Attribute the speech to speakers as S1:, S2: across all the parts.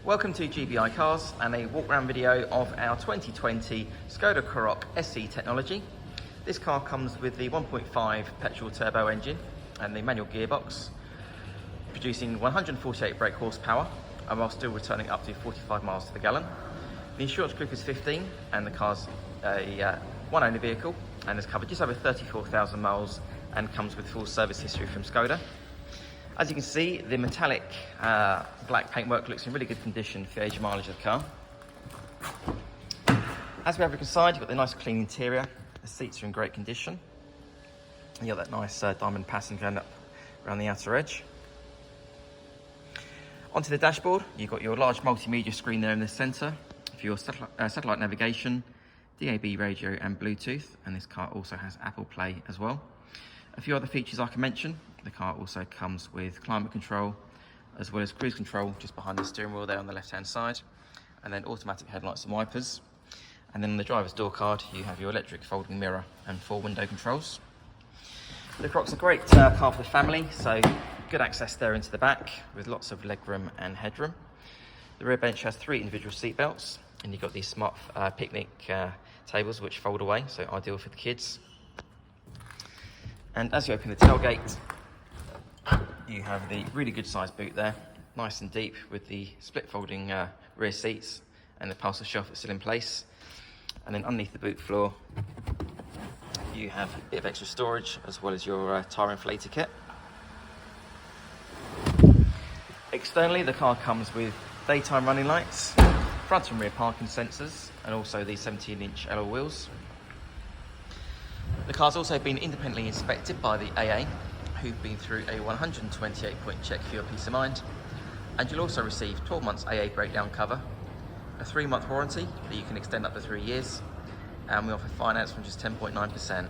S1: Welcome to GBI Cars and a walk around video of our 2020 Skoda Karoq SE Technology. This car comes with the 1.5 petrol turbo engine and the manual gearbox, producing 148 brake horsepower and while still returning up to 45 miles to the gallon. The insurance group is 15 and the car's a one owner vehicle and has covered just over 34,000 miles and comes with full service history from Skoda. As you can see, the metallic black paintwork looks in really good condition for the age and mileage of the car. As we have look inside, you've got the nice clean interior. The seats are in great condition. You've got that nice diamond passing going up around the outer edge. Onto the dashboard, you've got your large multimedia screen there in the centre for your satellite navigation, DAB radio and Bluetooth, and this car also has ApplePlay as well. A few other features I can mention. The car also comes with climate control as well as cruise control just behind the steering wheel there on the left hand side, and then automatic headlights and wipers. And then on the driver's door card you have your electric folding mirror and 4 window controls. The Karoq's a great car for the family, so good access there into the back with lots of legroom and headroom. The rear bench has 3 individual seat belts, and you've got these smart picnic tables which fold away, so ideal for the kids. And as you open the tailgate, you have the really good sized boot there, nice and deep with the split folding rear seats and the parcel shelf that's still in place. And then underneath the boot floor, you have a bit of extra storage as well as your tyre inflator kit. Externally, the car comes with daytime running lights, front and rear parking sensors, and also the 17-inch alloy wheels. The car's also been independently inspected by the AA, who've been through a 128-point check for your peace of mind. And you'll also receive 12 months AA breakdown cover, a 3-month warranty that you can extend up to 3 years, and we offer finance from just 10.9%.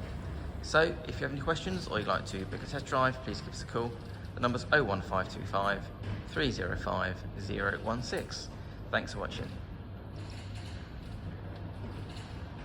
S1: So if you have any questions or you'd like to book a test drive, please give us a call. The number's 01525 305 016. Thanks for watching.